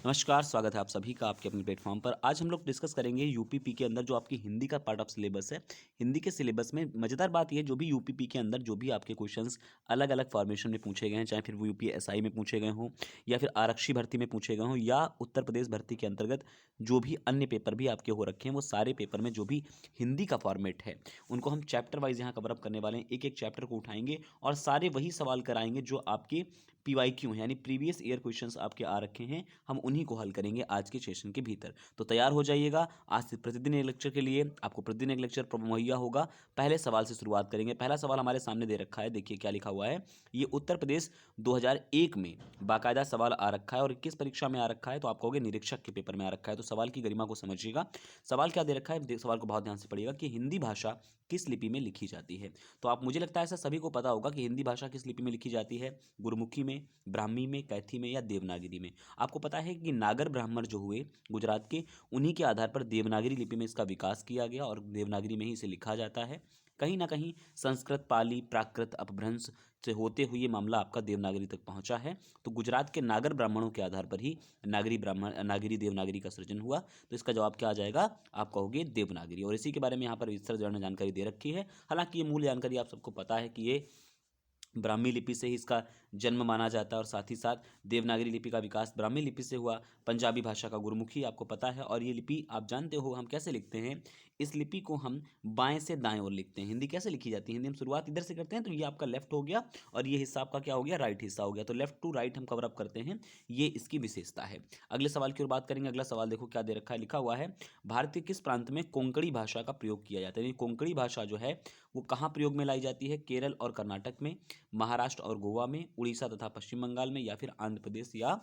नमस्कार, स्वागत है आप सभी का आपके अपने प्लेटफॉर्म पर। आज हम लोग डिस्कस करेंगे यूपीपी के अंदर जो आपकी हिंदी का पार्ट ऑफ सिलेबस है। हिंदी के सिलेबस में मज़ेदार बात ये है, जो भी यूपीपी के अंदर जो भी आपके क्वेश्चंस अलग-अलग फॉर्मेशन में पूछे गए हैं, चाहे फिर वो यूपीएसआई में पूछे गए हों या फिर आरक्षी भर्ती में पूछे गए हों या उत्तर प्रदेश भर्ती के अंतर्गत जो भी अन्य पेपर भी आपके हो रखे हैं, वो सारे पेपर में जो भी हिंदी का फॉर्मेट है, उनको हम चैप्टर वाइज़ यहाँ कवर अप करने वाले हैं। एक-एक चैप्टर को उठाएँगे और सारे वही सवाल कराएँगे जो आपके पीवाईक्यू हैं, यानी प्रीवियस ईयर क्वेश्चंस आपके आ रखे हैं, हम उन्हीं को हल करेंगे आज के सेशन के भीतर। तो तैयार हो जाइएगा। आज से प्रतिदिन एक लेक्चर के लिए आपको प्रतिदिन एक लेक्चर मुहैया होगा। पहले सवाल से शुरुआत करेंगे। पहला सवाल हमारे सामने दे रखा है, देखिए क्या लिखा हुआ है। ये उत्तर प्रदेश 2001 में बाकायदा सवाल आ रखा है और किस परीक्षा में आ रखा है, तो आप कहोगे निरीक्षक के पेपर में आ रखा है। तो सवाल की गरिमा को समझिएगा। सवाल क्या दे रखा है, सवाल को बहुत ध्यान से पढ़िएगा कि हिंदी भाषा किस लिपि में लिखी जाती है। तो आप, मुझे लगता है ऐसा सभी को पता होगा कि हिंदी भाषा किस लिपि में लिखी जाती है, गुरुमुखी में, ब्राह्मी में, कैथी में या देवनागरी में। आपको पता है कि नागर ब्राह्मण जो हुए गुजरात के, उन्हीं के आधार पर देवनागरी लिपि में इसका विकास किया गया और देवनागरी में ही इसे लिखा जाता है। कहीं ना कहीं संस्कृत, पाली, प्राकृत, अपभ्रंश से होते हुए ये मामला आपका देवनागरी तक पहुंचा है। तो गुजरात के नागर ब्राह्मणों के आधार पर ही नागरी देवनागरी का सृजन हुआ। तो इसका जवाब क्या आ जाएगा, आप कहोगे देवनागरी। और इसी के बारे में यहाँ पर विस्तार जानकारी दे रखी है। हालांकि ये मूल जानकारी आप सबको पता है कि ये ब्राह्मी लिपि से ही इसका जन्म माना जाता है और साथ ही साथ देवनागरी लिपि का विकास ब्राह्मी लिपि से हुआ। पंजाबी भाषा का गुरुमुखी आपको पता है। और ये लिपि आप जानते हो हम कैसे लिखते हैं, इस लिपि को हम बाएं से दाएं ओर लिखते हैं। हिंदी कैसे लिखी जाती है, हिंदी हम शुरुआत इधर से करते हैं, तो ये आपका लेफ्ट हो गया और ये हिस्सा आपका क्या हो गया, राइट हिस्सा हो गया। तो लेफ्ट टू राइट हम कवर अप करते हैं, ये इसकी विशेषता है। अगले सवाल की ओर बात करेंगे। अगला सवाल देखो क्या दे रखा है, लिखा हुआ है भारत के किस प्रांत में कोंकणी भाषा का प्रयोग किया जाता है। यानी कोंकणी भाषा जो है वो कहाँ प्रयोग में लाई जाती है, केरल और कर्नाटक में, महाराष्ट्र और गोवा में, उड़ीसा तथा पश्चिम बंगाल में, या फिर आंध्र प्रदेश या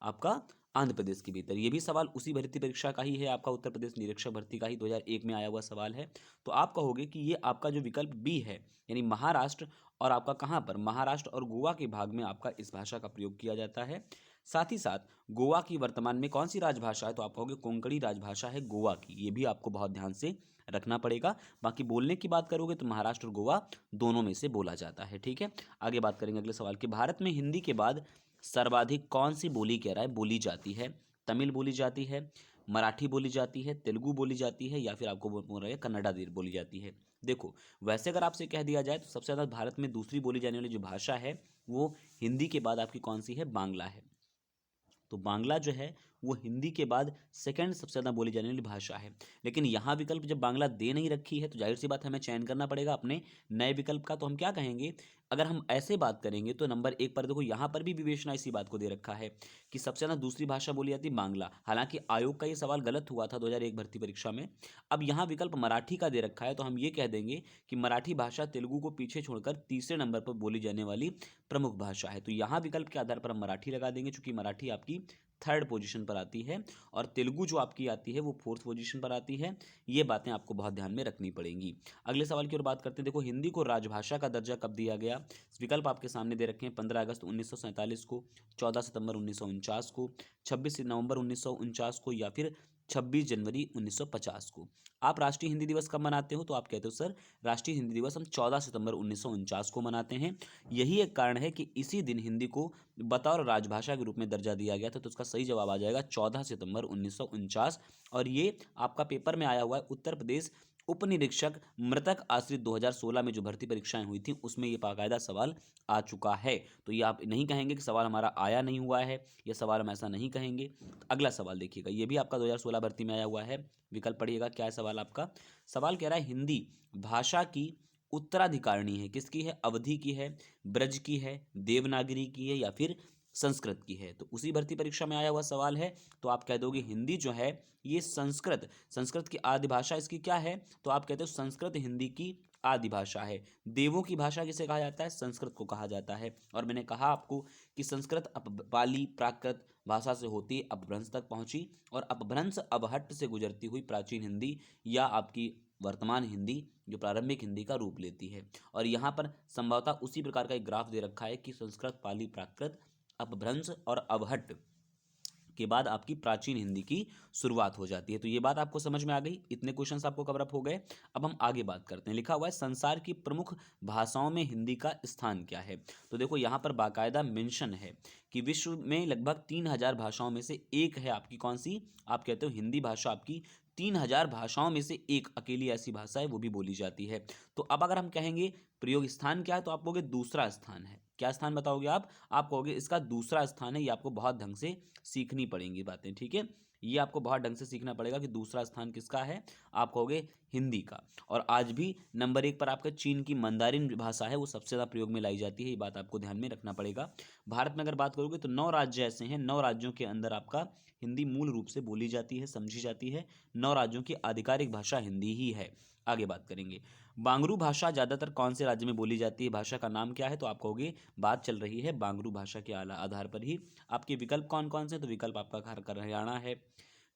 आपका आंध्र प्रदेश के भीतर। ये भी सवाल उसी भर्ती परीक्षा का ही है, आपका उत्तर प्रदेश निरीक्षक भर्ती का ही 2001 में आया हुआ सवाल है। तो आप कहोगे कि ये आपका जो विकल्प बी है, यानी महाराष्ट्र और आपका कहाँ पर, महाराष्ट्र और गोवा के भाग में आपका इस भाषा का प्रयोग किया जाता है। साथ ही साथ गोवा की वर्तमान में कौन सी राजभाषा है, तो आप कहोगे कोंकणी राजभाषा है गोवा की। ये भी आपको बहुत ध्यान से रखना पड़ेगा। बाकी बोलने की बात करोगे तो महाराष्ट्र और गोवा दोनों में से बोला जाता है। ठीक है, आगे बात करेंगे अगले सवाल की। भारत में हिंदी के बाद सर्वाधिक कौन सी बोली, कह रहा है, बोली जाती है। तमिल बोली जाती है, मराठी बोली जाती है, तेलुगु बोली जाती है, या फिर आपको बोल रहे हैं कन्नड़ा बोली जाती है। देखो, वैसे अगर आपसे कह दिया जाए तो सबसे ज़्यादा भारत में दूसरी बोली जाने वाली जो भाषा है वो हिंदी के बाद आपकी कौन सी है, बांग्ला है। तो बांग्ला जो है वो हिंदी के बाद सेकंड सबसे ज़्यादा बोली जाने वाली भाषा है। लेकिन यहाँ विकल्प जब बांग्ला दे नहीं रखी है तो जाहिर सी बात है, हमें चयन करना पड़ेगा अपने नए विकल्प का। तो हम क्या कहेंगे, अगर हम ऐसे बात करेंगे तो नंबर एक पर देखो, यहाँ पर भी विवेचना इसी बात को दे रखा है कि सबसे ज़्यादा दूसरी भाषा बोली जाती है बांग्ला। हालांकि आयोग का ये सवाल गलत हुआ था 2001 भर्ती परीक्षा में। अब यहाँ विकल्प मराठी का दे रखा है, तो हम ये कह देंगे कि मराठी भाषा तेलुगु को पीछे छोड़कर तीसरे नंबर पर बोली जाने वाली प्रमुख भाषा है। तो यहाँ विकल्प के आधार पर हम मराठी लगा देंगे, चूंकि मराठी आपकी थर्ड पोजीशन पर आती है और तेलुगु जो आपकी आती है वो फोर्थ पोजीशन पर आती है। ये बातें आपको बहुत ध्यान में रखनी पड़ेंगी। अगले सवाल की ओर बात करते हैं। देखो, हिंदी को राजभाषा का दर्जा कब दिया गया, विकल्प आपके सामने दे रखे हैं। 15 अगस्त 1947 को, 14 सितंबर 1949 को, 26 नवंबर 1949 को, या फिर 26 जनवरी 1950 को। आप राष्ट्रीय हिंदी दिवस कब मनाते हो, तो आप कहते हो सर राष्ट्रीय हिंदी दिवस हम 14 सितंबर 1949 को मनाते हैं। यही एक कारण है कि इसी दिन हिंदी को बतौर राजभाषा के रूप में दर्जा दिया गया था। तो उसका सही जवाब आ जाएगा 14 सितंबर 1949। और ये आपका पेपर में आया हुआ है, उत्तर प्रदेश उप निरीक्षक मृतक आश्रित 2016 में जो भर्ती परीक्षाएं हुई थी उसमें ये बाकायदा सवाल आ चुका है। तो ये आप नहीं कहेंगे कि सवाल हमारा आया नहीं हुआ है, ये सवाल हम ऐसा नहीं कहेंगे। अगला सवाल देखिएगा, ये भी आपका 2016 भर्ती में आया हुआ है। विकल्प पढ़िएगा, क्या है सवाल आपका। सवाल कह रहा है हिंदी भाषा की उत्तराधिकारिणी है, किसकी है, अवधी की है, ब्रज की है, देवनागरी की है, या फिर संस्कृत की है। तो उसी भर्ती परीक्षा में आया हुआ सवाल है। तो आप कह दोगे हिंदी जो है ये संस्कृत की आदि भाषा इसकी क्या है, तो आप कहते हो संस्कृत हिंदी की आदि भाषा है। देवों की भाषा किसे कहा जाता है, संस्कृत को कहा जाता है। और मैंने कहा आपको कि संस्कृत पाली प्राकृत भाषा से होती अपभ्रंश तक पहुंची और अपभ्रंश अवहट्ट से गुजरती हुई प्राचीन हिंदी या आपकी वर्तमान हिंदी जो प्रारंभिक हिंदी का रूप लेती है। और यहाँ पर संभवतः उसी प्रकार का एक ग्राफ दे रखा है कि संस्कृत, पाली, प्राकृत, अपभ्रंश और अवहट्ट के बाद आपकी प्राचीन हिंदी की शुरुआत हो जाती है। तो ये बात आपको समझ में आ गई, इतने क्वेश्चंस आपको कवर अप हो गए। अब हम आगे बात करते हैं। लिखा हुआ है संसार की प्रमुख भाषाओं में हिंदी का स्थान क्या है। तो देखो यहाँ पर बाकायदा मेंशन है कि विश्व में लगभग 3000 भाषाओं में से एक है आपकी कौन सी, आप कहते हो हिंदी भाषा आपकी 3000 भाषाओं में से एक अकेली ऐसी भाषा है, वो भी बोली जाती है। तो अब अगर हम कहेंगे प्रयोग स्थान क्या है, तो आप कहोगे दूसरा स्थान है। क्या स्थान बताओगे आप कहोगे इसका दूसरा स्थान है। ये आपको बहुत ढंग से सीखनी पड़ेंगी बातें, ठीक है। ये आपको बहुत ढंग से सीखना पड़ेगा कि दूसरा स्थान किसका है, आप कहोगे हिंदी का। और आज भी नंबर 1 पर आपका चीन की मंदारिन भाषा है, वो सबसे ज़्यादा प्रयोग में लाई जाती है। ये बात आपको ध्यान में रखना पड़ेगा। भारत में अगर बात करोगे तो 9 राज्य ऐसे हैं, 9 राज्यों के अंदर आपका हिंदी मूल रूप से बोली जाती है, समझी जाती है। 9 राज्यों की आधिकारिक भाषा हिंदी ही है। आगे बात करेंगे। बांगरू भाषा ज़्यादातर कौन से राज्य में बोली जाती है, भाषा का नाम क्या है, तो आप कहोगे बात चल रही है बांगरू भाषा के आधार पर ही। आपके विकल्प कौन कौन से, तो विकल्प आपका हरियाणा है,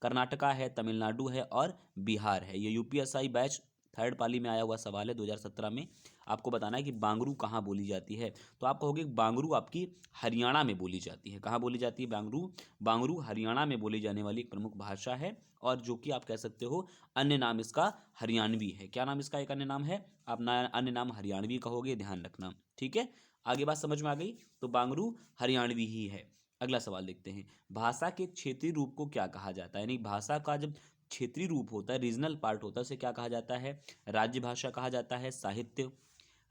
कर्नाटका है, तमिलनाडु है और बिहार है। ये यूपीएसआई बैच 3rd पाली में आया हुआ सवाल है 2017 में। आपको बताना है कि बांगरू कहाँ बोली जाती है, तो आप कहोगे बांगरू आपकी हरियाणा में बोली जाती है। कहाँ बोली जाती है बांगरू, बांगरू हरियाणा में बोली जाने वाली एक प्रमुख भाषा है, और जो कि आप कह सकते हो अन्य नाम इसका हरियाणवी है। क्या नाम इसका एक अन्य नाम है, आप अन्य नाम हरियाणवी कहोगे, ध्यान रखना, ठीक है। आगे बात समझ में आ गई, तो बांगरू हरियाणवी ही है। अगला सवाल देखते हैं। भाषा के क्षेत्रीय रूप को क्या कहा जाता है, यानी भाषा का जब क्षेत्रीय रूप होता है, रीजनल पार्ट होता है, उसे क्या कहा जाता है, राज्य भाषा कहा जाता है, साहित्य,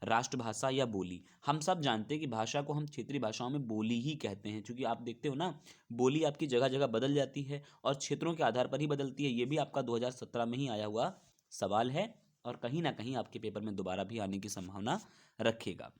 राष्ट्रभाषा या बोली। हम सब जानते हैं कि भाषा को हम क्षेत्रीय भाषाओं में बोली ही कहते हैं, क्योंकि आप देखते हो ना बोली आपकी जगह जगह बदल जाती है और क्षेत्रों के आधार पर ही बदलती है। ये भी आपका 2017 में ही आया हुआ सवाल है, और कहीं ना कहीं आपके पेपर में दोबारा भी आने की संभावना रखेगा।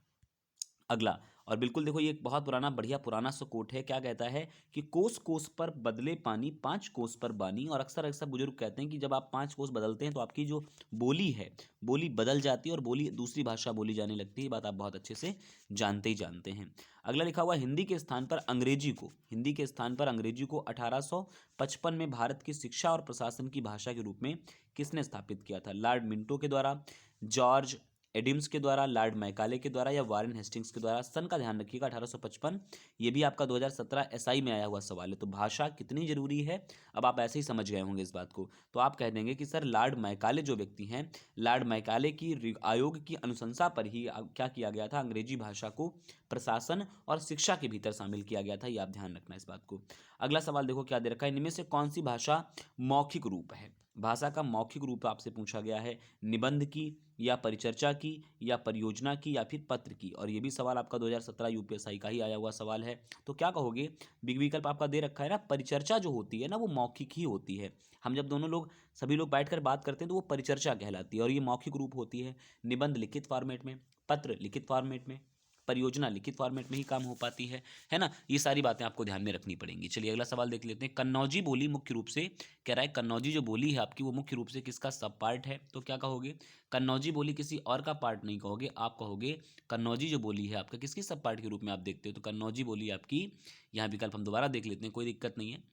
अगला, और बिल्कुल देखो ये एक बहुत पुराना बढ़िया पुराना सा कोट है। क्या कहता है कि कोस कोस पर बदले पानी, 5 कोस पर बानी। और अक्सर अक्सर बुजुर्ग कहते हैं कि जब आप 5 कोस बदलते हैं तो आपकी जो बोली है, बोली बदल जाती है और बोली दूसरी भाषा बोली जाने लगती है। ये बात आप बहुत अच्छे से जानते ही जानते हैं। अगला लिखा हुआ हिंदी के स्थान पर अंग्रेजी को, हिंदी के स्थान पर अंग्रेजी को 1855 में भारत की शिक्षा और प्रशासन की भाषा के रूप में किसने स्थापित किया था। लॉर्ड मिंटो के द्वारा, जॉर्ज एडिम्स के द्वारा, लॉर्ड मैकाले के द्वारा या वारेन हेस्टिंग्स के द्वारा। सन का ध्यान रखिएगा 1855। ये भी आपका 2017 एसआई में आया हुआ सवाल है। तो भाषा कितनी जरूरी है, अब आप ऐसे ही समझ गए होंगे इस बात को। तो आप कह देंगे कि सर लॉर्ड मैकाले जो व्यक्ति हैं, लॉर्ड मैकाले की आयोग की अनुशंसा पर ही क्या किया गया था, अंग्रेजी भाषा को प्रशासन और शिक्षा के भीतर शामिल किया गया था। ये आप ध्यान रखना इस बात को। अगला सवाल देखो क्या दे रखा है, इनमें से कौन सी भाषा मौखिक रूप है। भाषा का मौखिक रूप आपसे पूछा गया है, निबंध की या परिचर्चा की या परियोजना की या फिर पत्र की। और ये भी सवाल आपका 2017 यूपीएसआई का ही आया हुआ सवाल है। तो क्या कहोगे, विकल्प आपका दे रखा है ना, परिचर्चा जो होती है ना वो मौखिक ही होती है। हम जब दोनों लोग सभी लोग बैठकर बात करते हैं तो वो परिचर्चा कहलाती है, और ये मौखिक रूप होती है। निबंध लिखित फॉर्मेट में, पत्र लिखित फॉर्मेट में, परियोजना लिखित फॉर्मेट में ही काम हो पाती है ना। ये सारी बातें आपको ध्यान में रखनी पड़ेंगी। चलिए अगला सवाल देख लेते हैं। कन्नौजी बोली मुख्य रूप से, कह रहा है कन्नौजी जो बोली है आपकी वो मुख्य रूप से किसका सब पार्ट है। तो क्या कहोगे, कन्नौजी बोली किसी और का पार्ट नहीं कहोगे, आप कहोगे कन्नौजी जो बोली है आपका किसकी सब पार्ट के रूप में आप देखते हो। तो कन्नौजी बोली आपकी, यहाँ विकल्प हम दोबारा देख लेते हैं, कोई दिक्कत नहीं है।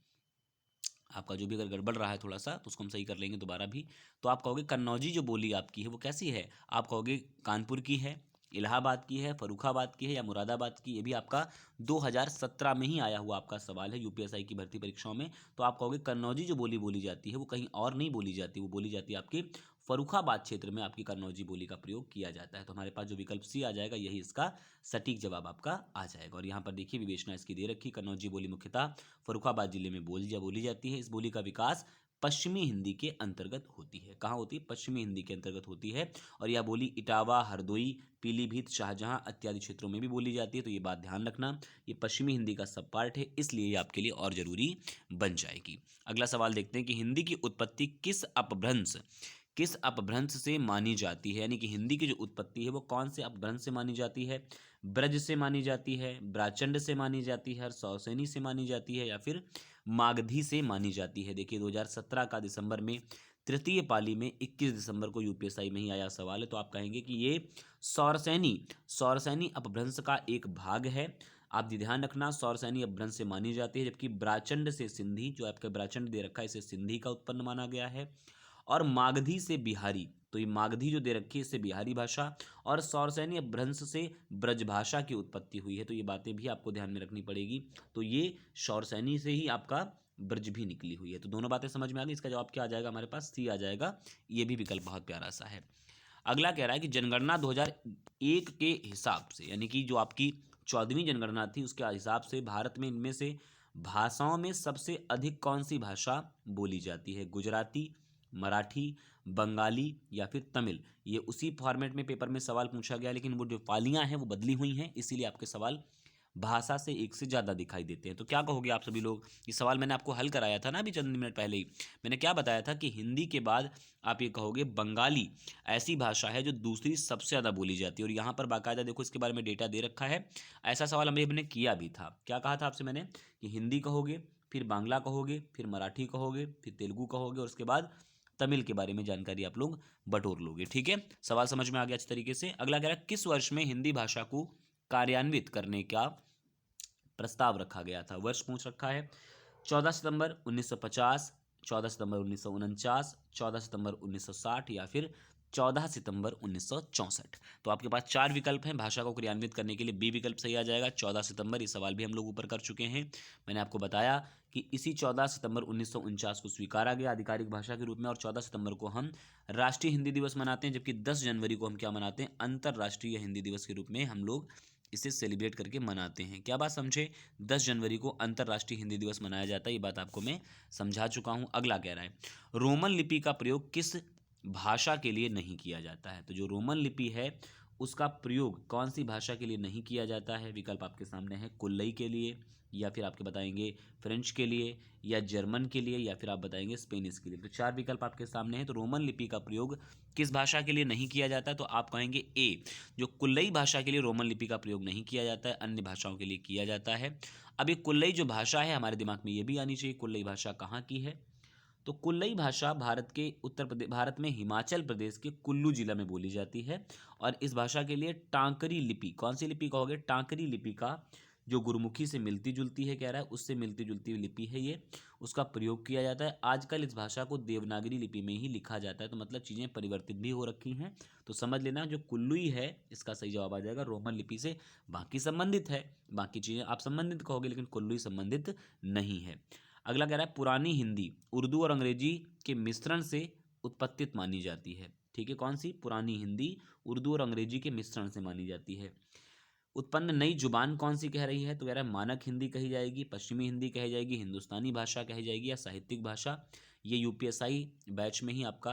आपका जो भी अगर गड़बड़ रहा है थोड़ा सा तो उसको हम सही कर लेंगे दोबारा भी। तो आप कहोगे कन्नौजी जो बोली आपकी है वो कैसी है, आप कहोगे कानपुर की है, इलाहाबाद की है, फर्रुखाबाद की है या मुरादाबाद की। ये भी आपका 2017 में ही आया हुआ आपका सवाल है यूपीएसआई की भर्ती परीक्षाओं में। तो आप कहोगे कन्नौजी जो बोली बोली जाती है वो कहीं और नहीं बोली जाती, वो बोली जाती है आपकी फर्रुखाबाद क्षेत्र में आपकी कन्नौजी बोली का प्रयोग किया जाता है। तो हमारे पास जो विकल्प सी आ जाएगा यही इसका सटीक जवाब आपका आ जाएगा। और यहाँ पर देखिए विवेचना इसकी दे रखी, कन्नौजी बोली मुख्यतः फर्रुखाबाद जिले में बोली जाती है। इस बोली का विकास पश्चिमी हिंदी के अंतर्गत होती है। कहाँ होती है, पश्चिमी हिंदी के अंतर्गत होती है। और यह बोली इटावा, हरदोई, पीलीभीत, शाहजहां इत्यादि क्षेत्रों में भी बोली जाती है। तो ये बात ध्यान रखना, ये पश्चिमी हिंदी का सब पार्ट है, इसलिए ये आपके लिए और जरूरी बन जाएगी। अगला सवाल देखते हैं कि हिंदी की उत्पत्ति किस अपभ्रंश से मानी जाती है, यानी कि हिंदी की जो उत्पत्ति है वो कौन से अपभ्रंश से मानी जाती है। ब्रज से मानी जाती है, ब्राचंड से मानी जाती है, सौसैनी से मानी जाती है या फिर मागधी से मानी जाती है। देखिए 2017 का दिसंबर में तृतीय पाली में 21 दिसंबर को यूपीएसआई में ही आया सवाल है। तो आप कहेंगे कि ये सौरसैनी अपभ्रंश का एक भाग है। आप ध्यान रखना, सौरसैनी अपभ्रंश से मानी जाती है, जबकि ब्राचंड से सिंधी, जो आपका ब्राचंड दे रखा है इसे सिंधी का उत्पन्न माना गया है। और मागधी से बिहारी, तो ये मागधी जो दे रखी है इससे बिहारी भाषा, और सौरसैनी अपभ्रंश से ब्रजभाषा की उत्पत्ति हुई है। तो ये बातें भी आपको ध्यान में रखनी पड़ेगी। तो ये सौरसैनी से ही आपका ब्रज भी निकली हुई है। तो दोनों बातें समझ में आ गई। इसका जवाब क्या आ जाएगा हमारे पास? सी आ जाएगा। ये भी विकल्प बहुत प्यारा सा है। अगला कह रहा है कि जनगणना 2001 के हिसाब से, यानी कि जो आपकी 14वीं जनगणना थी उसके हिसाब से भारत में इनमें से भाषाओं में सबसे अधिक कौन सी भाषा बोली जाती है? गुजराती, मराठी, बंगाली या फिर तमिल? ये उसी फॉर्मेट में पेपर में सवाल पूछा गया, लेकिन वो जो पालियां हैं वो बदली हुई हैं, इसीलिए आपके सवाल भाषा से एक से ज़्यादा दिखाई देते हैं। तो क्या कहोगे आप सभी लोग? ये सवाल मैंने आपको हल कराया था ना अभी चंद मिनट पहले ही। मैंने क्या बताया था कि हिंदी के बाद आप ये कहोगे बंगाली ऐसी भाषा है जो दूसरी सबसे ज़्यादा बोली जाती है। और यहाँ पर बाकायदा देखो इसके बारे में डेटा दे रखा है। ऐसा सवाल हमने किया भी था। क्या कहा था आपसे मैंने? कि हिंदी कहोगे, फिर बांग्ला कहोगे, फिर मराठी कहोगे, फिर तेलुगु कहोगे और उसके बाद तमिल के बारे में जानकारी आप लोग बटोर लोगे। ठीक है, सवाल समझ में आ गया अच्छी तरीके से। अगला कह रहा है किस वर्ष में हिंदी भाषा को कार्यान्वित करने का प्रस्ताव रखा गया था? वर्ष पूछ रखा है। 14 सितंबर 1950, 14 सितंबर 1949, 14 सितंबर 1960 या फिर 14 सितंबर 1964। तो आपके पास चार विकल्प हैं भाषा को क्रियान्वित करने के लिए। बी विकल्प सही आ जाएगा 14 सितंबर। ये सवाल भी हम लोग ऊपर कर चुके हैं। मैंने आपको बताया कि इसी 14 सितंबर 1949 को स्वीकारा गया आधिकारिक भाषा के रूप में, और 14 सितंबर को हम राष्ट्रीय हिंदी दिवस मनाते हैं, जबकि 10 जनवरी को हम क्या मनाते हैं? अंतर्राष्ट्रीय हिंदी दिवस के रूप में हम लोग इसे सेलिब्रेट करके मनाते हैं। क्या बात समझे? 10 जनवरी को अंतर्राष्ट्रीय हिंदी दिवस मनाया जाता है। ये बात आपको मैं समझा चुका हूँ। अगला कह रहा है रोमन लिपि का प्रयोग किस भाषा के लिए नहीं किया जाता है? तो जो रोमन लिपि है उसका प्रयोग कौन सी भाषा के लिए नहीं किया जाता है? विकल्प आपके सामने है। कुल्लई के लिए, या फिर आपके बताएंगे फ्रेंच के लिए, या जर्मन के लिए, या फिर आप बताएंगे स्पेनिश के लिए। तो चार विकल्प आपके सामने हैं। तो रोमन लिपि का प्रयोग किस भाषा के लिए नहीं किया जाता है? तो आप कहेंगे ए, जो कुल्लई भाषा के लिए रोमन लिपि का प्रयोग नहीं किया जाता है, अन्य भाषाओं के लिए किया जाता है। अब ये कुल्लई जो भाषा है हमारे दिमाग में ये भी आनी चाहिए, कुल्लई भाषा कहाँ की है? तो कुल्लई भाषा भारत में हिमाचल प्रदेश के कुल्लू जिला में बोली जाती है। और इस भाषा के लिए टांकरी लिपि, कौन सी लिपि कहोगे? टांकरी लिपि का जो गुरुमुखी से मिलती जुलती है, कह रहा है उससे मिलती जुलती लिपि है ये, उसका प्रयोग किया जाता है। आजकल इस भाषा को देवनागरी लिपि में ही लिखा जाता है। तो मतलब चीज़ें परिवर्तित भी हो रखी हैं। तो समझ लेना जो कुल्लुई है इसका सही जवाब आ जाएगा रोमन लिपि से। बाकी संबंधित है, बाकी चीज़ें आप संबंधित कहोगे, लेकिन कुल्लुई संबंधित नहीं है। अगला कह रहा है पुरानी हिंदी उर्दू और अंग्रेजी के मिश्रण से उत्पत्तित मानी जाती है। ठीक है, कौन सी? पुरानी हिंदी उर्दू और अंग्रेजी के मिश्रण से मानी जाती है। उत्पन्न नई जुबान कौन सी कह रही है? तो कह रहा है मानक हिंदी कही जाएगी, पश्चिमी हिंदी कही जाएगी, हिंदुस्तानी भाषा कही जाएगी, या साहित्यिक भाषा। ये यूपीएसआई बैच में ही आपका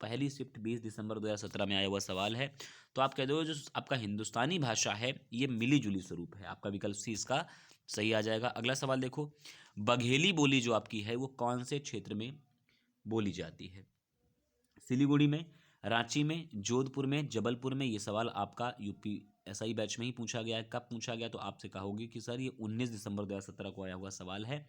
पहली शिफ्ट 20 दिसंबर 2017 में आया हुआ सवाल है। तो आप कह दो जो आपका हिंदुस्तानी भाषा है ये मिली जुली स्वरूप है। आपका विकल्प सी इसका सही आ जाएगा। अगला सवाल देखो, बघेली बोली जो आपकी है वो कौन से क्षेत्र में बोली जाती है? सिलीगुड़ी में, रांची में, जोधपुर में, जबलपुर में। ये सवाल आपका यूपीएसआई बैच में ही पूछा गया है। कब पूछा गया? तो आपसे कहोगे कि सर ये 19 दिसंबर 2017 को आया हुआ सवाल है।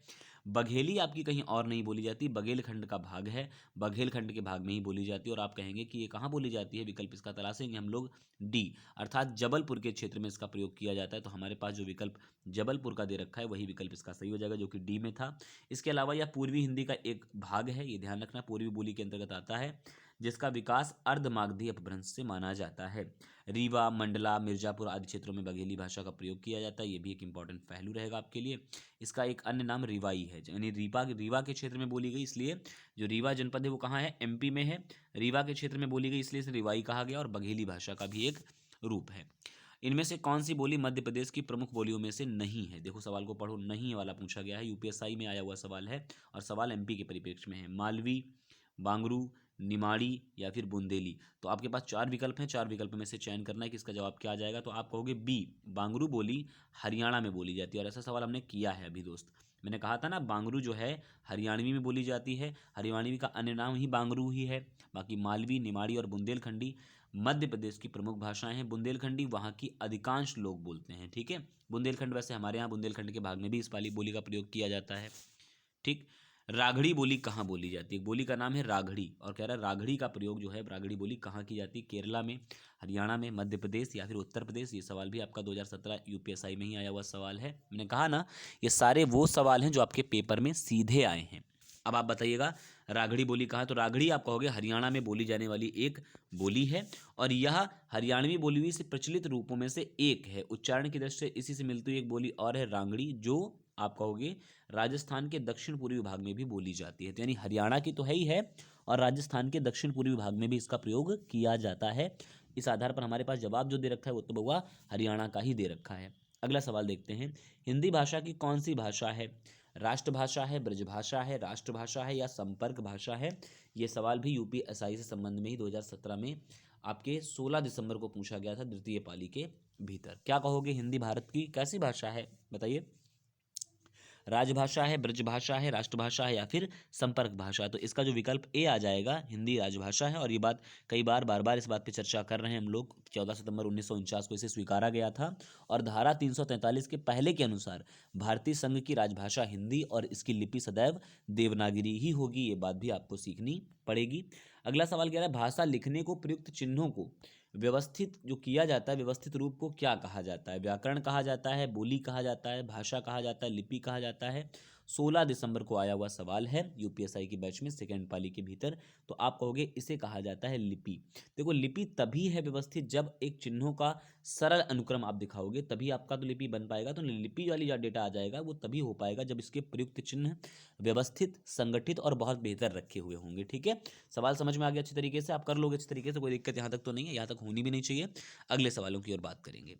बघेली आपकी कहीं और नहीं बोली जाती, बघेलखंड का भाग है, बघेलखंड के भाग में ही बोली जाती है। और आप कहेंगे कि ये कहाँ बोली जाती है? विकल्प इसका तलाशेंगे हम लोग डी, अर्थात जबलपुर के क्षेत्र में इसका प्रयोग किया जाता है। तो हमारे पास जो विकल्प जबलपुर का दे रखा है वही विकल्प इसका सही हो जाएगा, जो कि डी में था। इसके अलावा यह पूर्वी हिंदी का एक भाग है, ये ध्यान रखना, पूर्वी बोली के अंतर्गत आता है, जिसका विकास अर्धमागधी अपभ्रंश से माना जाता है। रीवा, मंडला, मिर्जापुर आदि क्षेत्रों में बघेली भाषा का प्रयोग किया जाता है। ये भी एक इंपॉर्टेंट पहलू रहेगा आपके लिए। इसका एक अन्य नाम रिवाई है, यानी रीवा के क्षेत्र में बोली गई, इसलिए जो रीवा जनपद है वो कहाँ है? एमपी में है। रीवा के क्षेत्र में बोली गई इसलिए इसे रिवाई कहा गया, और बघेली भाषा का भी एक रूप है। इनमें से कौन सी बोली मध्य प्रदेश की प्रमुख बोलियों में से नहीं है? देखो सवाल को पढ़ो, नहीं वाला पूछा गया है, यूपीएसआई में आया हुआ सवाल है और सवाल एमपी के परिप्रेक्ष्य में है। मालवी, बांगरू, निमाड़ी या फिर बुंदेली। तो आपके पास चार विकल्प हैं, चार विकल्प में से चयन करना है कि इसका जवाब क्या आ जाएगा। तो आप कहोगे बी, बांगरू बोली हरियाणा में बोली जाती है। और ऐसा सवाल हमने किया है अभी दोस्त, मैंने कहा था ना बांगरू जो है हरियाणवी में बोली जाती है, हरियाणवी का अन्य नाम ही बांगरू ही है। बाकी मालवी, निमाड़ी और बुंदेलखंडी मध्य प्रदेश की प्रमुख भाषाएं हैं। बुंदेलखंडी वहाँ की अधिकांश लोग बोलते हैं। ठीक है, बुंदेलखंड वैसे हमारे यहाँ बुंदेलखंड के भाग में भी इस वाली बोली का प्रयोग किया जाता है। ठीक, राघड़ी बोली कहाँ बोली जाती है? बोली का नाम है राघड़ी, और कह रहा है राघड़ी का प्रयोग जो है राघड़ी बोली कहाँ की जाती है? केरला में, हरियाणा में, मध्य प्रदेश या फिर उत्तर प्रदेश। ये सवाल भी आपका 2017 यूपीएसआई में ही आया हुआ सवाल है। मैंने कहा ना ये सारे वो सवाल हैं जो आपके पेपर में सीधे आए हैं। अब आप बताइएगा राघड़ी बोली कहाँ? तो राघड़ी आप कहोगे हरियाणा में बोली जाने वाली एक बोली है, और यह हरियाणवी बोली से प्रचलित रूपों में से एक है। उच्चारण की दृष्टि से इसी से मिलती हुई एक बोली और है रांगड़ी, जो आप कहोगे राजस्थान के दक्षिण पूर्वी भाग में भी बोली जाती है। तो यानी हरियाणा की तो है ही है, और राजस्थान के दक्षिण पूर्वी भाग में भी इसका प्रयोग किया जाता है। इस आधार पर हमारे पास जवाब जो दे रखा है वो तो बउआ हरियाणा का ही दे रखा है। अगला सवाल देखते हैं, हिंदी भाषा की कौन सी भाषा है? राष्ट्रभाषा है, ब्रजभाषा है, राष्ट्रभाषा है या संपर्क भाषा है? ये सवाल भी यूपीएसआई से संबंध में ही 2017 में आपके 16 दिसंबर को पूछा गया था, द्वितीय पाली के भीतर। क्या कहोगे, हिंदी भारत की कैसी भाषा है, बताइए? राजभाषा है, ब्रजभाषा है, राष्ट्रभाषा है या फिर संपर्क भाषा? तो इसका जो विकल्प ए आ जाएगा, हिंदी राजभाषा है। और ये बात कई बार बार बार इस बात पे चर्चा कर रहे हैं हम लोग। 14 सितंबर 1949 को इसे स्वीकारा गया था, और धारा 343 के पहले के अनुसार भारतीय संघ की राजभाषा हिंदी और इसकी लिपि सदैव देवनागरी ही होगी। ये बात भी आपको सीखनी पड़ेगी। अगला सवाल कह रहा है, भाषा लिखने को प्रयुक्त चिन्हों को व्यवस्थित जो किया जाता है, व्यवस्थित रूप को क्या कहा जाता है? व्याकरण कहा जाता है, बोली कहा जाता है, भाषा कहा जाता है, लिपि कहा जाता है? 16 दिसंबर को आया हुआ सवाल है यूपीएसआई की बैच में सेकेंड पाली के भीतर। तो आप कहोगे इसे कहा जाता है लिपि। देखो, लिपि तभी है व्यवस्थित जब एक चिन्हों का सरल अनुक्रम आप दिखाओगे, तभी आपका तो लिपि बन पाएगा। तो लिपि वाली जो डेटा आ जाएगा वो तभी हो पाएगा जब इसके प्रयुक्त चिन्ह व्यवस्थित, संगठित और बहुत बेहतर रखे हुए होंगे। ठीक है, सवाल समझ में आ गया अच्छी तरीके से? आप कर लोगे अच्छी तरीके से, कोई दिक्कत यहाँ तक तो नहीं है, यहाँ तक होनी भी नहीं चाहिए। अगले सवालों की ओर बात करेंगे।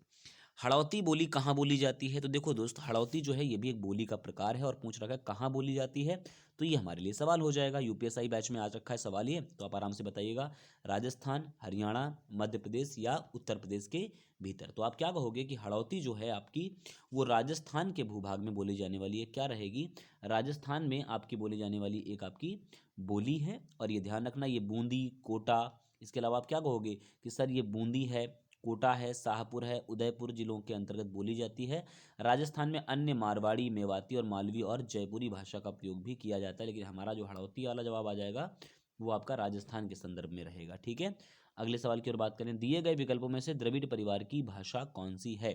हड़ौती बोली कहाँ बोली जाती है? तो देखो दोस्त, हड़ौती जो है ये भी एक बोली का प्रकार है, और पूछ रखा है कहाँ बोली जाती है, तो ये हमारे लिए सवाल हो जाएगा। यूपीएसआई बैच में आ रखा है सवाल ये, तो आप आराम से बताइएगा, राजस्थान, हरियाणा, मध्य प्रदेश या उत्तर प्रदेश के भीतर? तो आप क्या कहोगे कि हड़ौती जो है आपकी वो राजस्थान के भूभाग में बोली जाने वाली है। क्या रहेगी? राजस्थान में आपकी बोली जाने वाली एक आपकी बोली है। और ये ध्यान रखना, ये बूंदी, कोटा, इसके अलावा आप क्या कहोगे कि सर ये बूंदी है, कोटा है, शाहपुर है, उदयपुर जिलों के अंतर्गत बोली जाती है। राजस्थान में अन्य मारवाड़ी, मेवाती और मालवी और जयपुरी भाषा का प्रयोग भी किया जाता है, लेकिन हमारा जो हड़ौती वाला जवाब आ जाएगा वो आपका राजस्थान के संदर्भ में रहेगा। ठीक है, अगले सवाल की ओर बात करें, दिए गए विकल्पों में से द्रविड़ परिवार की भाषा कौन सी है?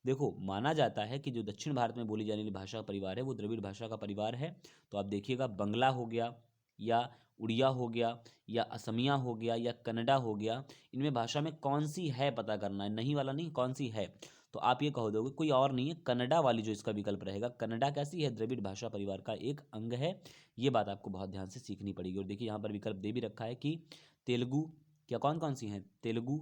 देखो, माना जाता है कि जो दक्षिण भारत में बोली जाने वाली भाषा का परिवार है वो द्रविड़ भाषा का परिवार है। तो आप देखिएगा, बंगला हो गया, या उड़िया हो गया, या असमिया हो गया, या कन्नडा हो गया, इनमें भाषा में कौन सी है पता करना है, नहीं वाला नहीं, कौन सी है। तो आप ये कह दोगे कोई और नहीं है, कन्नडा वाली जो इसका विकल्प रहेगा। कन्नडा कैसी है? द्रविड़ भाषा परिवार का एक अंग है। ये बात आपको बहुत ध्यान से सीखनी पड़ेगी। और देखिए यहाँ पर विकल्प दे भी रखा है कि तेलुगु, क्या कौन कौन सी हैं? तेलुगु,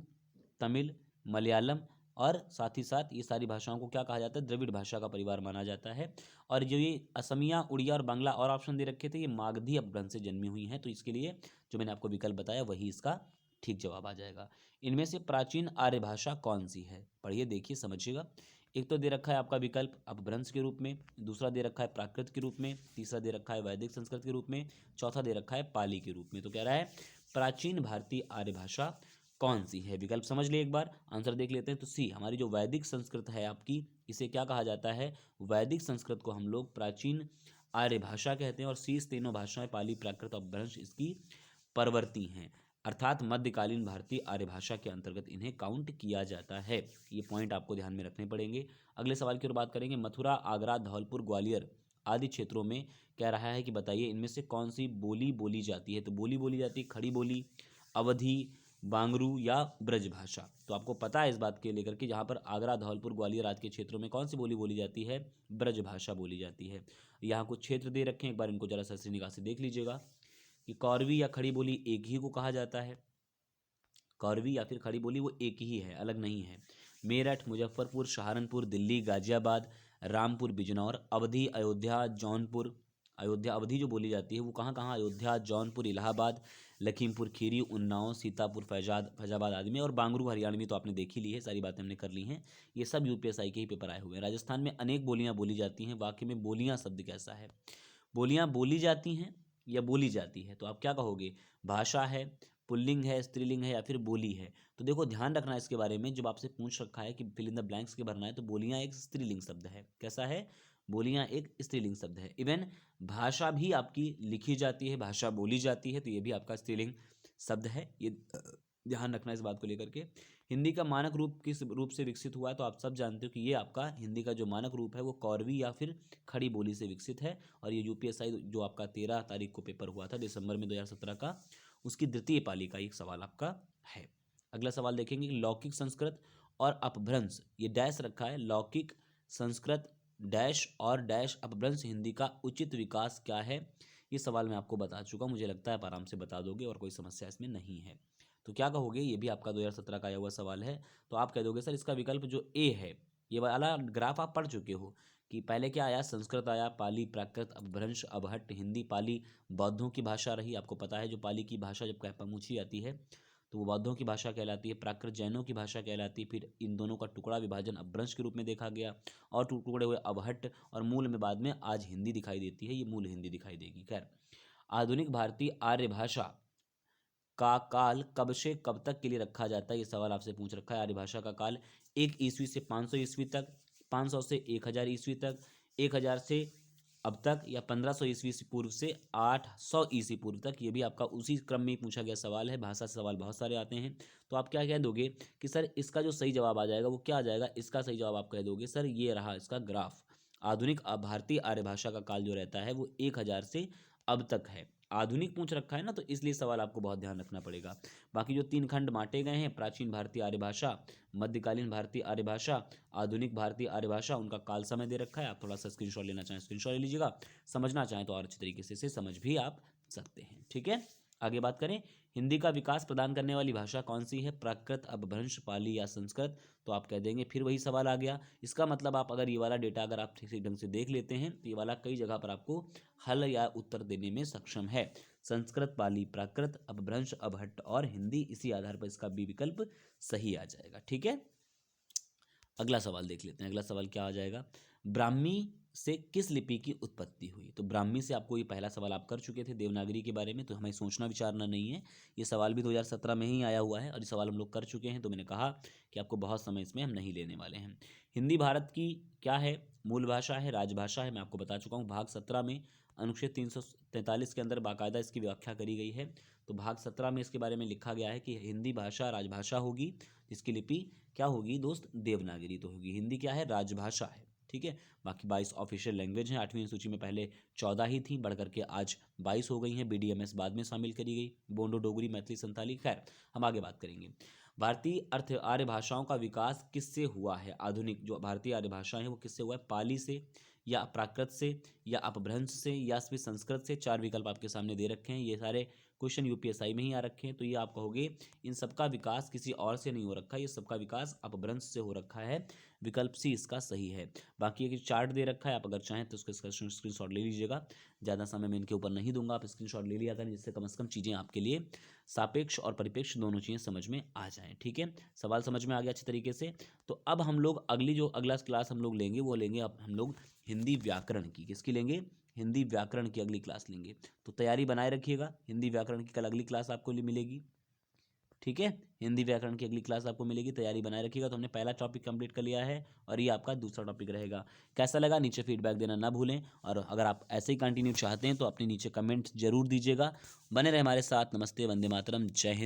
तमिल, मलयालम, और साथ ही साथ ये सारी भाषाओं को क्या कहा जाता है? द्रविड़ भाषा का परिवार माना जाता है। और जो ये असमिया, उड़िया और बांग्ला और ऑप्शन दे रखे थे, ये मागधी अपभ्रंश से जन्मी हुई हैं। तो इसके लिए जो मैंने आपको विकल्प बताया वही इसका ठीक जवाब आ जाएगा। इनमें से प्राचीन आर्य भाषा कौन सी है? पढ़िए, देखिए, समझिएगा। एक तो दे रखा है आपका विकल्प अपभ्रंश के रूप में, दूसरा दे रखा है प्राकृत के रूप में, तीसरा दे रखा है वैदिक संस्कृत के रूप में, चौथा दे रखा है पाली के रूप में। तो कह रहा है प्राचीन भारतीय आर्य भाषा कौन सी है? विकल्प समझ ले, एक बार आंसर देख लेते हैं। तो सी, हमारी जो वैदिक संस्कृत है आपकी, इसे क्या कहा जाता है? वैदिक संस्कृत को हम लोग प्राचीन आर्य भाषा कहते हैं। और शेष तीनों भाषाएं पाली, प्राकृत और अपभ्रंश इसकी परवर्ती हैं, अर्थात मध्यकालीन भारतीय आर्य भाषा के अंतर्गत इन्हें काउंट किया जाता है। ये पॉइंट आपको ध्यान में रखने पड़ेंगे। अगले सवाल की ओर बात करेंगे, मथुरा, आगरा, धौलपुर, ग्वालियर आदि क्षेत्रों में कह रहा है कि बताइए इनमें से कौन सी बोली बोली जाती है? तो बोली बोली जाती है खड़ी बोली, अवधी, बांगरू या ब्रजभाषा। तो आपको पता है इस बात के लेकर कि जहाँ पर आगरा, धौलपुर, ग्वालियर आदि के क्षेत्रों में कौन सी बोली बोली जाती है? ब्रजभाषा बोली जाती है। यहाँ कुछ क्षेत्र दे रखे हैं, एक बार इनको जरा सा निगाह से देख लीजिएगा कि कौरवी या खड़ी बोली एक ही को कहा जाता है। कौरवी या फिर खड़ी बोली वो एक ही है, अलग नहीं है। मेरठ, मुजफ्फरपुर, सहारनपुर, दिल्ली, गाजियाबाद, रामपुर, बिजनौर, अवधी, अयोध्या, जौनपुर। अयोध्या, अवधी जो बोली जाती है वो कहाँ कहाँ? अयोध्या, जौनपुर, इलाहाबाद, लखीमपुर खीरी, उन्नाव, सीतापुर, फैजाबाद आदि में। और बांगरू हरियाणवी तो आपने देख ही ली है, सारी बातें हमने कर ली हैं। ये सब यूपीएसआई के ही पेपर आए हुए हैं। राजस्थान में अनेक बोलियाँ बोली जाती हैं। वाक्य में बोलियाँ शब्द कैसा है? बोलियाँ बोली जाती हैं या बोली जाती है? तो आप क्या कहोगे? भाषा है, पुल्लिंग है, स्त्रीलिंग है या फिर बोली है? तो देखो, ध्यान रखना इसके बारे में, जब आपसे पूछ रखा है कि फिल इन द ब्लैंक्स के भरना है, तो बोलियां एक स्त्रीलिंग शब्द है। कैसा है? बोलियां एक स्त्रीलिंग शब्द है। इवन भाषा भी आपकी लिखी जाती है, भाषा बोली जाती है, तो ये भी आपका स्त्रीलिंग शब्द है। ये ध्यान रखना इस बात को लेकर के। हिंदी का मानक रूप किस रूप से विकसित हुआ है? तो आप सब जानते हो कि ये आपका हिंदी का जो मानक रूप है वो कौरवी या फिर खड़ी बोली से विकसित है। और ये यूपीएसआई जो आपका 13 तारीख को पेपर हुआ था दिसंबर में 2017 का, उसकी द्वितीय पाली का एक सवाल आपका है। अगला सवाल देखेंगे कि लौकिक संस्कृत और अपभ्रंश, ये डैश रखा है, लौकिक संस्कृत डैश और डैश अपभ्रंश हिंदी का उचित विकास क्या है? ये सवाल मैं आपको बता चुका हूँ, मुझे लगता है आप आराम से बता दोगे और कोई समस्या इसमें नहीं है। तो क्या कहोगे? ये भी आपका 2017 का आया हुआ सवाल है। तो आप कह दोगे सर इसका विकल्प जो ए है, ये वाला ग्राफ आप पढ़ चुके हो कि पहले क्या आया, संस्कृत आया, पाली, प्राकृत, अपभ्रंश, अबहट्ट, हिंदी। पाली बौद्धों की भाषा रही, आपको पता है जो पाली की भाषा जब पूछी जाती है तो वो बौद्धों की भाषा कहलाती है, प्राकृत जैनों की भाषा कहलाती है। फिर इन दोनों का टुकड़ा विभाजन अपभ्रंश के रूप में देखा गया और टुकड़े हुए अबहट्ट, और मूल में बाद में आज हिंदी दिखाई देती है, ये मूल हिंदी दिखाई देगी। खैर, आधुनिक भारतीय आर्य भाषा का काल कब से कब तक के लिए रखा जाता है? ये सवाल आपसे पूछ रखा है। आर्य भाषा का काल 1 ईस्वी से 500 ईस्वी तक, 500 से 1000 ईस्वी तक, 1000 से अब तक, या 1500 ईस्वी से पूर्व से 800 ईस्वी पूर्व तक। ये भी आपका उसी क्रम में पूछा गया सवाल है। भाषा से सवाल बहुत सारे आते हैं, तो आप क्या कह दोगे कि सर इसका जो सही जवाब आ जाएगा वो क्या आ जाएगा? इसका सही जवाब आप कह दोगे सर ये रहा इसका ग्राफ। आधुनिक भारतीय आर्य भाषा का काल जो रहता है वो 1000 से अब तक है। आधुनिक पूछ रखा है ना, तो इसलिए सवाल आपको बहुत ध्यान रखना पड़ेगा। बाकी जो 3 खंड बांटे गए हैं, प्राचीन भारतीय आर्य भाषा, मध्यकालीन भारतीय आर्य भाषा, आधुनिक भारतीय आर्य भाषा, उनका काल समय दे रखा है। आप थोड़ा सा स्क्रीनशॉट लेना चाहें स्क्रीनशॉट ले लीजिएगा, समझना चाहें तो और अच्छी तरीके से समझ भी आप सकते हैं। ठीक है, आगे बात करें, हिंदी का विकास प्रदान करने वाली भाषा कौन सी है? प्राकृत, अपभ्रंश, पाली या संस्कृत? तो आप कह देंगे फिर वही सवाल आ गया। इसका मतलब आप अगर ये वाला डेटा अगर आप ठीक ढंग से देख लेते हैं तो ये वाला कई जगह पर आपको हल या उत्तर देने में सक्षम है। संस्कृत, पाली, प्राकृत, अपभ्रंश, अबहट्ट और हिंदी, इसी आधार पर इसका भी विकल्प सही आ जाएगा। ठीक है, अगला सवाल देख लेते हैं। अगला सवाल क्या आ जाएगा? ब्राह्मी से किस लिपि की उत्पत्ति हुई? तो ब्राह्मी से आपको ये पहला सवाल आप कर चुके थे देवनागरी के बारे में, तो हमें सोचना विचारना नहीं है। ये सवाल भी 2017 में ही आया हुआ है और ये सवाल हम लोग कर चुके हैं, तो मैंने कहा कि आपको बहुत समय इसमें हम नहीं लेने वाले हैं। हिंदी भारत की क्या है? मूल भाषा है, राजभाषा है, मैं आपको बता चुका हूँ। भाग 17 में अनुच्छेद 343 के अंदर बाकायदा इसकी व्याख्या करी गई है। तो भाग 17 में इसके बारे में लिखा गया है कि हिंदी भाषा राजभाषा होगी, जिसकी लिपि क्या होगी दोस्त? देवनागरी तो होगी। हिंदी क्या है? राजभाषा है। ठीक है, बाकी 22 ऑफिशियल लैंग्वेज हैं। 8वीं सूची में पहले 14 ही थी, बढ़ करके आज 22 हो गई हैं। BDMS बाद में शामिल करी गई, बोडो, डोगरी, मैथिली, संताली। खैर, हम आगे बात करेंगे। भारतीय आर्य भाषाओं का विकास किससे हुआ है? आधुनिक जो भारतीय आर्य भाषा है वो किससे हुआ है? पाली से, या प्राकृत से, या अपभ्रंश से, या फिर संस्कृत से। 4 विकल्प आपके सामने दे रखे हैं। ये सारे क्वेश्चन UPSI में ही आ रखे हैं, तो ये आप कहोगे इन सबका विकास किसी और से नहीं हो रखा है, ये सबका विकास अपभ्रंश से हो रखा है। विकल्प सी इसका सही है। बाकी एक चार्ट दे रखा है, आप अगर चाहें तो उसका स्क्रीनशॉट ले लीजिएगा। ज़्यादा समय मैं इनके ऊपर नहीं दूंगा, आप स्क्रीनशॉट ले लिया करें, जिससे कम से कम चीज़ें आपके लिए सापेक्ष और परिपेक्ष दोनों चीज़ें समझ में आ जाएं। ठीक है, सवाल समझ में आ गया अच्छी तरीके से। तो अब हम लोग अगला क्लास हम लोग लेंगे, वो लेंगे अब हम लोग हिंदी व्याकरण की। किसकी लेंगे? हिंदी व्याकरण की अगली क्लास लेंगे। तो तैयारी बनाए रखिएगा, हिंदी व्याकरण की कल अगली क्लास आपको मिलेगी। ठीक है, हिंदी व्याकरण की अगली क्लास आपको मिलेगी, तैयारी बनाए रखिएगा। तो हमने पहला टॉपिक कंप्लीट कर लिया है और ये आपका दूसरा टॉपिक रहेगा। कैसा लगा नीचे फीडबैक देना ना भूलें, और अगर आप ऐसे ही कंटिन्यू चाहते हैं तो अपने नीचे कमेंट जरूर दीजिएगा। बने रहे हमारे साथ। नमस्ते, वंदे मातरम, जय हिंद।